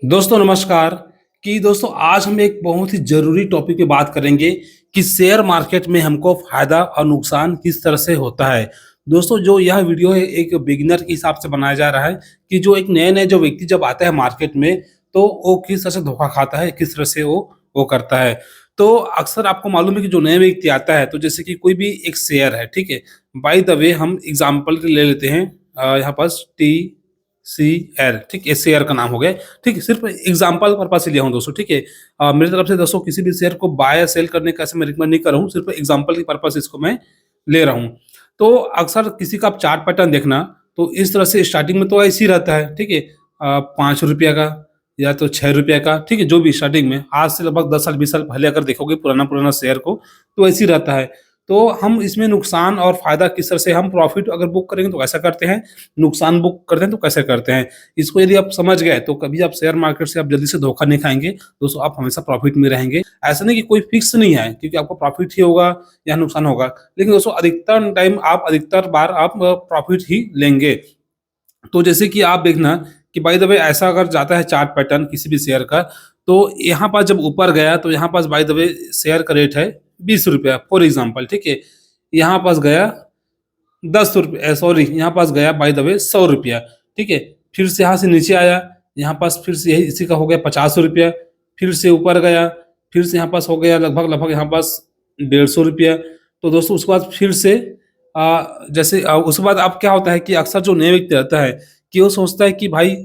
दोस्तों नमस्कार। कि दोस्तों आज हम एक बहुत ही ज़रूरी टॉपिक पे बात करेंगे कि शेयर मार्केट में हमको फ़ायदा और नुकसान किस तरह से होता है। दोस्तों जो यह वीडियो है एक बिगिनर के हिसाब से बनाया जा रहा है कि जो एक नए-नए जो व्यक्ति जब आता है मार्केट में तो वो किस तरह से धोखा खाता है, किस तरह से वो करता है। तो अक्सर आपको मालूम है कि जो नया व्यक्ति आता है तो जैसे कि कोई भी एक शेयर है, ठीक है? बाय द वे हम एग्ज़ाम्पल के लिए ले लेते हैं यहाँ पास TCL, ठीक है? शेयर का नाम हो गया, ठीक है? सिर्फ़ एग्ज़ाम्पल पर्पज़ से लिया हूँ दोस्तों, ठीक है? मेरी तरफ से दोस्तों किसी भी शेयर को बाय या सेल करने का ऐसे मैं रिकमेंड नहीं कर रहा हूँ, सिर्फ़ एग्ज़ाम्पल के पर्पज़ से इसको मैं ले रहा हूँ। तो अक्सर किसी का आप चार्ट पैटर्न देखना, तो इस तरह से स्टार्टिंग में तो ऐसे ही रहता है, ठीक है? ₹5 का या तो ₹6 का, ठीक है? जो भी स्टार्टिंग में, आज से लगभग 10 साल, 20 साल पहले अगर देखोगे पुराना-पुराना शेयर को, तो ऐसे ही रहता है। तो हम इसमें नुकसान और फ़ायदा किस तरह से हम प्रॉफ़िट अगर बुक करेंगे तो कैसा करते हैं, नुकसान बुक करते हैं तो कैसे करते हैं। इसको यदि आप समझ गए तो कभी आप शेयर मार्केट से आप जल्दी से धोखा नहीं खाएँगे। दोस्तों आप हमेशा प्रॉफ़िट में रहेंगे। ऐसा नहीं कि कोई फ़िक्स नहीं है क्योंकि आपको प्रॉफ़िट ही होगा या नुकसान होगा। लेकिन दोस्तों अधिकतर बार आप प्रॉफ़िट ही लेंगे। तो जैसे कि आप देखना कि बाय द वे ऐसा अगर जाता है चार्ट पैटर्न किसी भी शेयर का, तो यहाँ पास जब ऊपर गया तो यहाँ पास बाय द वे शेयर का रेट है ₹20 फॉर एग्ज़ाम्पल, ठीक है? यहाँ पास गया ₹10 सॉरी यहाँ पास गया बाय द वे ₹100, ठीक है? फिर से यहाँ से नीचे आया, यहाँ पास फिर से यही इसी का हो गया ₹50, फिर से ऊपर गया, फिर से यहाँ पास हो गया लगभग-लगभग यहाँ पास ₹150। तो दोस्तों उसके बाद फिर से उसके बाद अब क्या होता है कि अक्सर जो नया व्यक्ति रहता है कि वो सोचता है कि भाई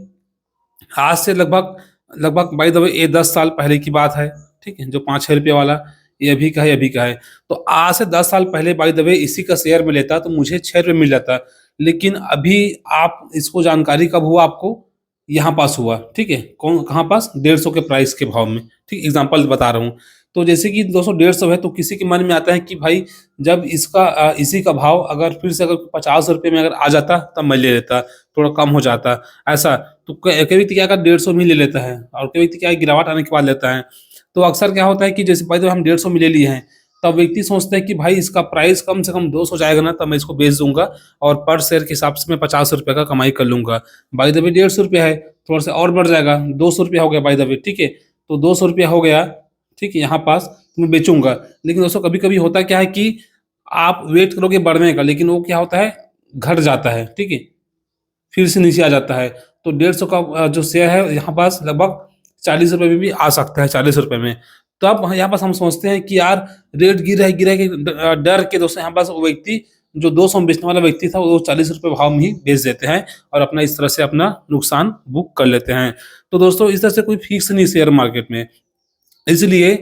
आज से लगभग लगभग बाय द वे ये 10 साल पहले की बात है, ठीक है? जो 5-6 वाला ये अभी का है, ये अभी का है। तो आज से 10 साल पहले बाय द वे इसी का शेयर मैं लेता तो मुझे ₹6 मिल जाता। लेकिन अभी आप इसको जानकारी कब हुआ आपको? यहाँ पास हुआ, ठीक है? कहाँ पास? 150 के प्राइस के भाव में, ठीक? एग्ज़ाम्पल बता रहा हूँ। तो जैसे कि दोस्तों 150 है तो किसी के मन में आता है कि भाई जब इसी का भाव अगर फिर से अगर ₹50 में अगर आ जाता तब मैं ले लेता, थोड़ा कम हो जाता, ऐसा। तो कई व्यक्ति क्या करता है 150 में ही ले लेता है और कई व्यक्ति क्या है गिरावट आने के बाद लेता है। तो अक्सर क्या होता है कि जैसे भाई तो हम 150 में ले लिए हैं, तब व्यक्ति सोचता है कि भाई इसका प्राइस कम से कम 200 जाएगा ना तब मैं इसको बेच दूँगा और पर शेयर के हिसाब से मैं ₹50 का कमाई कर लूँगा। बाय द वे ₹150 है, थोड़ा-सा और बढ़ जाएगा, ₹200 हो गया बाय द वे, ठीक है? तो ₹200 हो गया, ठीक है? यहाँ पास तो मैं बेचूँगा। लेकिन दोस्तों कभी-कभी होता क्या है कि आप वेट करोगे बढ़ने का लेकिन वो क्या होता है, घट जाता है, ठीक है? फिर से नीचे आ जाता है। तो 150 का जो शेयर है यहाँ पास लगभग ₹40 में भी आ सकता है, ₹40 में। तो अब यहाँ पास हम सोचते हैं कि यार रेट गिर है कि डर के दोस्तों यहाँ पास वो व्यक्ति जो 200 में बेचने वाला व्यक्ति था वो ₹40 भाव में ही बेच देते हैं और अपना इस तरह से अपना नुकसान बुक कर लेते हैं। तो दोस्तों इस तरह से कोई फिक्स नहीं शेयर मार्केट में। इसलिए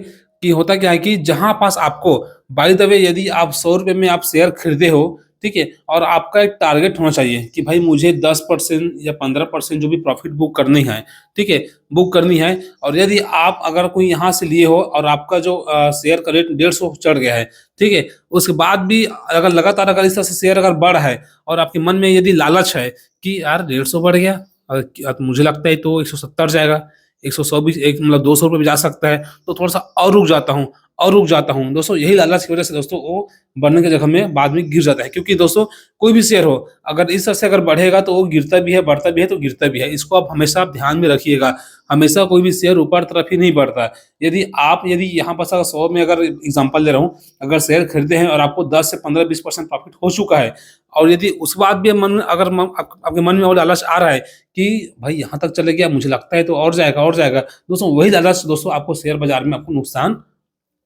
कि होता क्या है कि जहाँ पास आपको बाय द वे यदि आप ₹100 में आप शेयर खरीदे हो, ठीक है? और आपका एक टारगेट होना चाहिए कि भाई मुझे 10% या 15% जो भी प्रॉफ़िट बुक करनी है, ठीक है? बुक करनी है और यदि आप अगर कोई यहाँ से लिए हो और आपका जो शेयर का रेट 150 चढ़ गया है, ठीक है? उसके बाद भी अगर लगातार अगर इस तरह से शेयर अगर बढ़ है और आपके मन में यदि लालच है कि यार 150 बढ़ गया तो मुझे लगता है तो 170 जाएगा, 100 भी एक मतलब ₹200 भी जा सकता है, तो थोड़ा-सा और रुक जाता हूँ। दोस्तों यही लालच की वज़ह से दोस्तों वो बढ़ने की जगह में बाद में गिर जाता है क्योंकि दोस्तों कोई भी शेयर हो, अगर इस तरह से अगर बढ़ेगा तो वो गिरता भी है, बढ़ता भी है तो गिरता भी है। इसको आप हमेशा आप ध्यान में रखिएगा। हमेशा कोई भी शेयर ऊपर तरफ ही नहीं बढ़ता है। यदि यहाँ पास अगर 100 में अगर एग्ज़ाम्पल ले रहा हूँ, अगर शेयर खरीदे हैं और आपको 10 से 15-20% प्रॉफ़िट हो चुका है और यदि उसके बाद भी मन में अगर म आप आपके मन में वो लालच आ रहा है कि भाई यहाँ तक चले गया, मुझे लगता है तो और जाएगा। दोस्तों वही लालच दोस्तों आपको शेयर बाज़ार में आपको नुकसान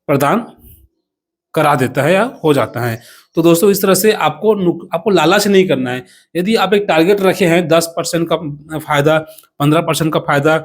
प्रदान करा देता है या हो जाता है। तो दोस्तों इस तरह से आपको लालच नहीं करना है। यदि आप एक टारगेट रखे हैं 10% का फ़ायदा, 15% का फ़ायदा,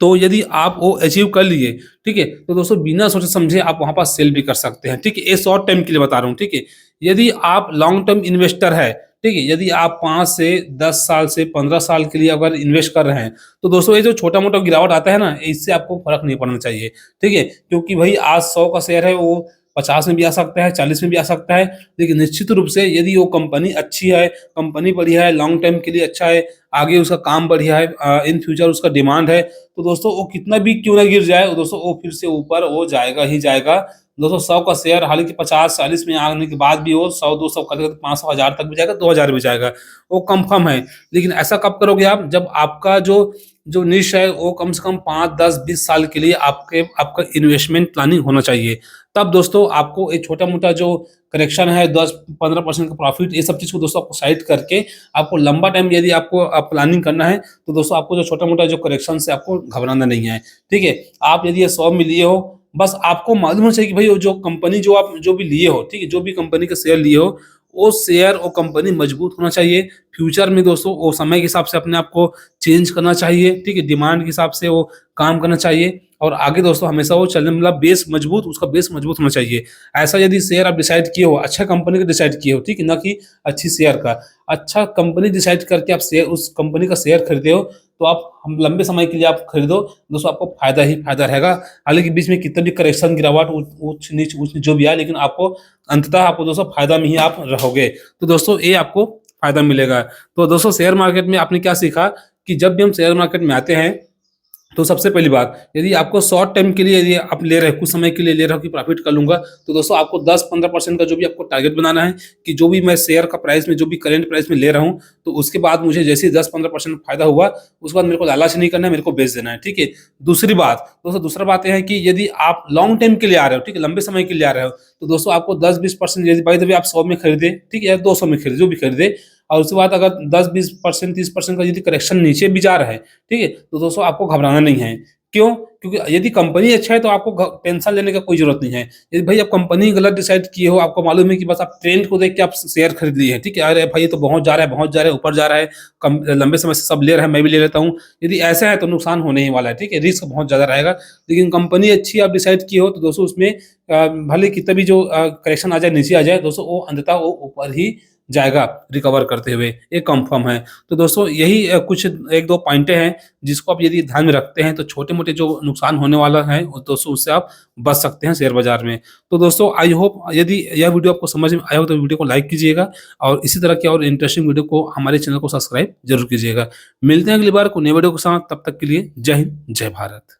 तो यदि आप वो अचीव कर लिए, ठीक है? तो दोस्तों बिना सोचे-समझे आप वहाँ पर सेल भी कर सकते हैं, ठीक है? ये शॉर्ट टाइम के लिए बता रहा हूँ, ठीक है? यदि आप लॉन्ग टर्म इन्वेस्टर है, ठीक है? यदि आप 5 से 10 साल से 15 साल के लिए अगर इन्वेस्ट कर रहे हैं, तो दोस्तों ये जो छोटा-मोटा गिरावट आता है ना, इससे आपको फ़र्क नहीं पड़ना चाहिए, ठीक है? क्योंकि भई आज 100 का शेयर है वो 50 में भी आ सकता है, 40 में भी आ सकता है। लेकिन निश्चित रूप से यदि वो कंपनी अच्छी है, कंपनी बढ़िया है, लॉन्ग टाइम के लिए अच्छा है, आगे उसका काम बढ़िया है, इन फ्यूचर उसका डिमांड है, तो दोस्तों वो कितना भी क्यों ना गिर जाए, दोस्तों वो फिर से ऊपर वो जाएगा ही जाएगा। दोस्तों 100 का शेयर हालाँकि 50-40 में आने के बाद भी वो 100-200 करते-करते 500 1000 तक भी जाएगा, 2000 भी जाएगा, वो कन्फर्म है। लेकिन ऐसा कब करोगे आप, जब आपका जो जो निश है वो कम से कम 5, 10, 20 साल के लिए आपका इन्वेस्टमेंट प्लानिंग होना चाहिए। तब दोस्तों आपको एक छोटा-मोटा जो करेक्शन है 10-15% का प्रॉफिट, ये सब चीज़ को दोस्तों आपको साइड करके आपको लंबा टाइम यदि आपको प्लानिंग करना है, तो दोस्तों आपको जो छोटा-मोटा जो करेक्शन से आपको घबराना नहीं है, ठीक है? आप यदि ये 100 में लिए हो, बस आपको मालूम होना चाहिए कि भई वो जो कंपनी जो आप जो भी लिए हो, ठीक है? जो भी कंपनी का शेयर लिए हो, वो शेयर वो कंपनी मजबूत होना चाहिए। फ्यूचर में दोस्तों वो समय के हिसाब से अपने आप को चेंज करना चाहिए, ठीक है? डिमांड के हिसाब से वो काम करना चाहिए और आगे दोस्तों हमेशा वो चलने मतलब बेस मजबूत, उसका बेस मजबूत होना चाहिए। ऐसा यदि शेयर आप डिसाइड किए हो, अच्छा कंपनी का डिसाइड किए हो, ठीक है? ना कि अच्छी शेयर का। अच्छा कंपनी डिसाइड करके आप शेयर उस कंपनी का शेयर खरीदे हो, तो आप हम लंबे समय के लिए आप खरीदो, दोस्तों आपको फ़ायदा ही फ़ायदा रहेगा। हालाँकि बीच में कितना भी करेक्शन, गिरावट, ऊँच-नीच जो भी आए, लेकिन आपको अंततः आपको दोस्तों फ़ायदा में ही आप रहोगे। तो दोस्तों ये आपको फ़ायदा मिलेगा। तो दोस्तों शेयर मार्केट में आपने क्या सीखा कि जब भी हम शेयर मार्केट में आते हैं, तो सबसे पहली बात, यदि आपको शॉर्ट टाइम के लिए यदि आप ले रहे हो, कुछ समय के लिए ले रहे हो कि प्रॉफ़िट कर लूँगा, तो दोस्तों आपको 10-15% का जो भी आपको टारगेट बनाना है कि जो भी मैं शेयर का प्राइस में जो भी करंट प्राइस में ले रहा हूँ, तो उसके बाद मुझे जैसे ही 10-15% फ़ायदा हुआ, उसके बाद मेरे को लालच नहीं करना है, मेरे को बेच देना है, ठीक है? दूसरी बात, दोस्तों दूसरा बात ये है कि यदि आप लॉन्ग टाइम के लिए आ रहे हो, ठीक है? लंबे समय के लिए आ रहे हो, तो दोस्तों आपको 10-20% यदि बाय द वे आप 100 में खरीदे, ठीक है? या 200 में खरीदे, जो भी खरीदे, और उसके बाद अगर 10-20%, 30% का यदि करेक्शन नीचे भी जा रहा है, ठीक है? तो दोस्तों आपको घबराना नहीं है। क्यों? क्योंकि यदि कंपनी अच्छा है तो आपको टेंशन लेने का कोई ज़रूरत नहीं है। यदि भाई आप कंपनी गलत डिसाइड किए हो, आपको मालूम है कि बस आप ट्रेंड को देख के आप शेयर खरीद लिए हैं, ठीक है? अरे भाई ये तो बहुत जा रहा है, बहुत जा रहा है, ऊपर जा रहा है, कम लंबे समय से सब ले रहे हैं, मैं भी ले लेता हूँ। यदि ऐसा है तो नुकसान होने ही वाला है, ठीक है? रिस्क बहुत ज़्यादा रहेगा। लेकिन कंपनी अच्छी आप डिसाइड किए हो तो दोस्तों उसमें भले कितना भी जो करेक्शन आ जाए, नीचे आ जाए, दोस्तों वो अंततः वो ऊपर ही जाएगा रिकवर करते हुए, ये कन्फर्म है। तो दोस्तों यही कुछ 1-2 पॉइंटें हैं जिसको आप यदि ध्यान में रखते हैं तो छोटे-मोटे जो नुकसान होने वाला है वो दोस्तों उससे आप बच सकते हैं शेयर बाज़ार में। तो दोस्तों आई होप यदि यह वीडियो आपको समझ में आया हो तो वीडियो को लाइक कीजिएगा और इसी तरह की और इंटरेस्टिंग वीडियो को हमारे चैनल को सब्सक्राइब ज़रूर कीजिएगा। मिलते हैं अगली बार को नए वीडियो के साथ, तब तक के लिए जय हिंद, जय भारत।